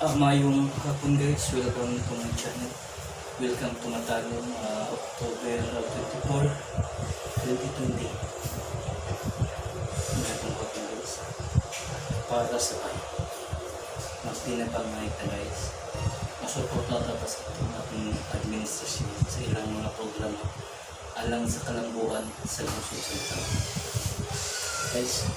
Mayong hapon guys, welcome to my channel. Welcome to Matalong October 24, 2020. Magandang hapon guys. Para sa magtinapangayta guys. Masuport lang tapos itong ating administrasyon sa ilang mga programa alang sa kalambuan sa lungsod sa ito. Guys,